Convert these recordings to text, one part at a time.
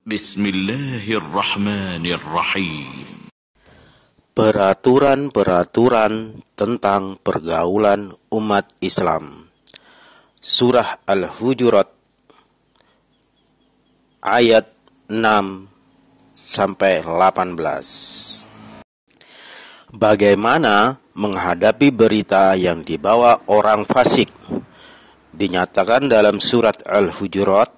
Bismillahirrahmanirrahim. Peraturan-peraturan tentang pergaulan umat Islam. Surah Al-Hujurat ayat 6 sampai 18. Bagaimana menghadapi berita yang dibawa orang fasik? Dinyatakan dalam surat Al-Hujurat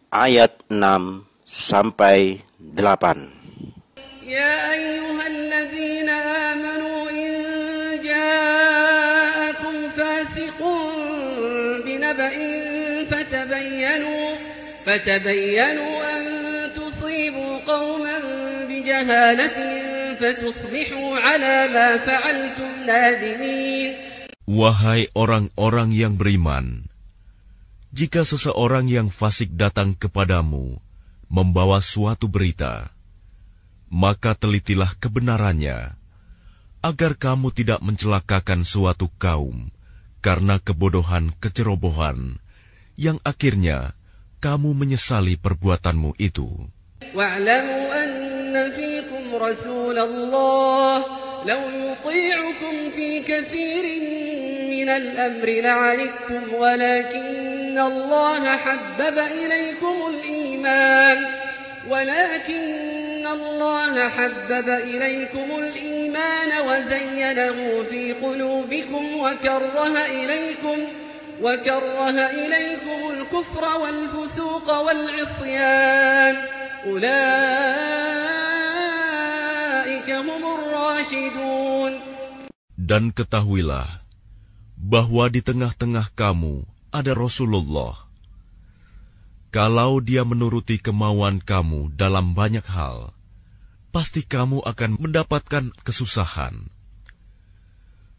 ayat 6 sampai 8. يا أيها الذين آمنوا إن جاءكم فاسق بنبأ فتبينوا أن تصيبوا قوما بجهالة فتصبحوا على ما فعلتم نادمين. Wahai orang-orang yang beriman, jika seseorang yang fasik datang kepadamu membawa suatu berita, maka telitilah kebenarannya, agar kamu tidak mencelakakan suatu kaum karena kebodohan kecerobohan, yang akhirnya kamu menyesali perbuatanmu itu. وَاعْلَمُوا أَنَّ فِيكُمْ رَسُولَ اللَّهِ لَوْ يُطِيعُكُمْ فِي كَثِيرٍ مِنَ الْأَمْرِ لَعَنِتُّمْ وَلَكِنَّ اللَّهَ حَبَّبَ إِلَيْكُمُ الْإِيمَانَ وَزَيَّنَهُ فِي قُلُوبِكُمْ وَكَرَّهَ إِلَيْكُمُ الْكُفْرَ وَالْفُسُوقَ وَالْعِصْيَانَ أُولَئِكَ هُمُ الرَّاشِدُونَ. Dan ketahuilah bahwa di tengah-tengah kamu ada Rasulullah. Kalau dia menuruti kemauan kamu dalam banyak hal, pasti kamu akan mendapatkan kesusahan.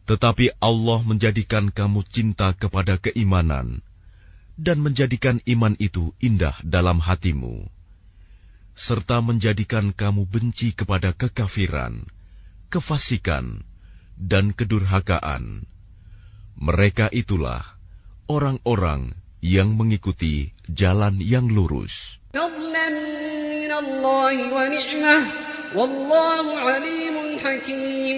Tetapi Allah menjadikan kamu cinta kepada keimanan dan menjadikan iman itu indah dalam hatimu, serta menjadikan kamu benci kepada kekafiran, kefasikan, dan kedurhakaan. Mereka itulah orang-orang yang mengikuti jalan yang lurus. فضلا من الله ونعمة والله عليم حكيم.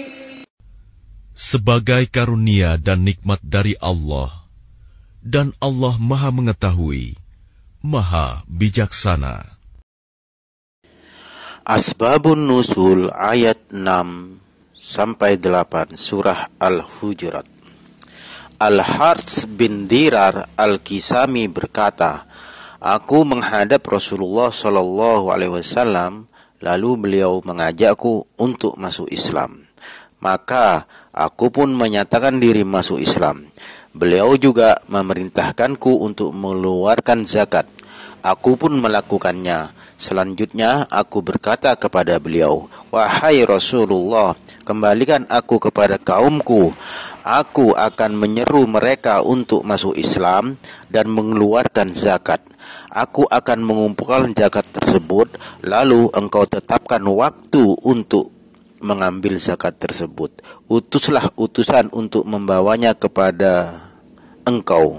Sebagai karunia dan nikmat dari Allah, dan Allah Maha Mengetahui, Maha Bijaksana. Asbabun Nuzul ayat 6 sampai 8 surah Al-Hujurat. Al-Harts bin Dirar Al-Kisami berkata, aku menghadap Rasulullah SAW, lalu beliau mengajakku untuk masuk Islam. Maka aku pun menyatakan diri masuk Islam. Beliau juga memerintahkanku untuk mengeluarkan zakat. Aku pun melakukannya. Selanjutnya aku berkata kepada beliau, wahai Rasulullah, kembalikan aku kepada kaumku. Aku akan menyeru mereka untuk masuk Islam dan mengeluarkan zakat. Aku akan mengumpulkan zakat tersebut, lalu engkau tetapkan waktu untuk mengambil zakat tersebut. Utuslah utusan untuk membawanya kepada engkau.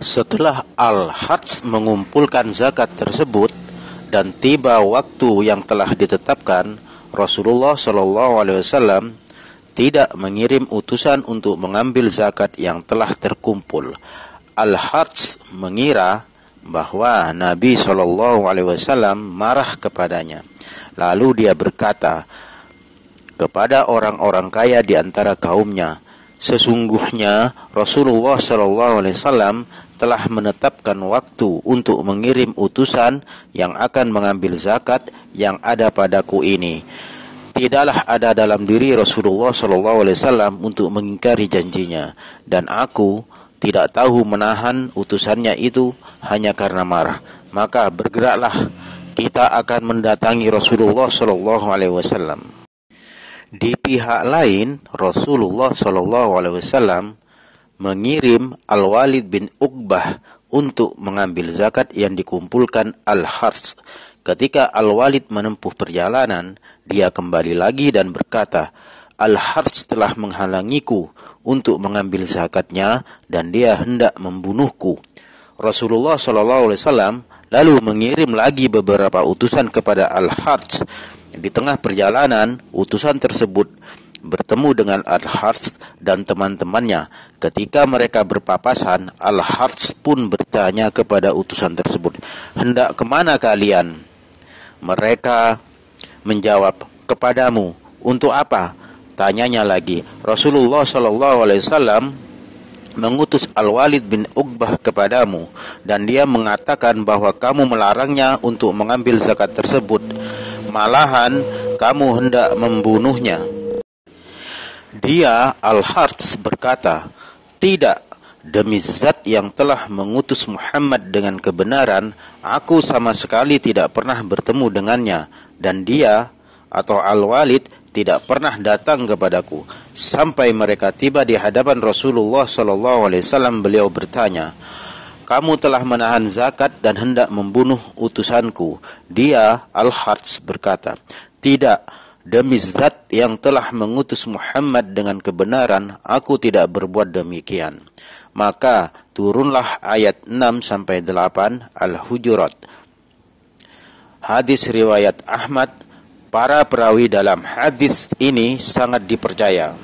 Setelah Al-Harts mengumpulkan zakat tersebut dan tiba waktu yang telah ditetapkan, Rasulullah SAW tidak mengirim utusan untuk mengambil zakat yang telah terkumpul. Al-Harts mengira bahwa Nabi SAW marah kepadanya. Lalu dia berkata kepada orang-orang kaya di antara kaumnya, sesungguhnya Rasulullah SAW telah menetapkan waktu untuk mengirim utusan yang akan mengambil zakat yang ada padaku ini. Tidaklah ada dalam diri Rasulullah SAW untuk mengingkari janjinya, dan aku tidak tahu menahan utusannya itu hanya karena marah. Maka bergeraklah, kita akan mendatangi Rasulullah SAW. Di pihak lain, Rasulullah SAW mengirim Al-Walid bin Uqbah untuk mengambil zakat yang dikumpulkan Al-Harts. Ketika Al-Walid menempuh perjalanan, dia kembali lagi dan berkata, Al-Harts telah menghalangiku untuk mengambil zakatnya dan dia hendak membunuhku. Rasulullah SAW lalu mengirim lagi beberapa utusan kepada Al-Harts. Di tengah perjalanan, utusan tersebut bertemu dengan Al-Harts dan teman-temannya. Ketika mereka berpapasan, Al-Harts pun bertanya kepada utusan tersebut, "Hendak kemana kalian?" Mereka menjawab, "Kepadamu." "Untuk apa?" Tanyanya lagi. Rasulullah SAW mengutus Al-Walid bin Uqbah kepadamu, dan dia mengatakan bahwa kamu melarangnya untuk mengambil zakat tersebut. Malahan kamu hendak membunuhnya. Dia, Al-Harts, berkata, "Tidak, demi zat yang telah mengutus Muhammad dengan kebenaran, aku sama sekali tidak pernah bertemu dengannya, dan dia atau Al-Walid tidak pernah datang kepadaku." Sampai mereka tiba di hadapan Rasulullah SAW, beliau bertanya, "Kamu telah menahan zakat dan hendak membunuh utusanku." Dia, Al-Harts, berkata, "Tidak, demi zat yang telah mengutus Muhammad dengan kebenaran, aku tidak berbuat demikian." Maka turunlah ayat 6-8 Al-Hujurat. Hadis riwayat Ahmad. Para perawi dalam hadis ini sangat dipercaya.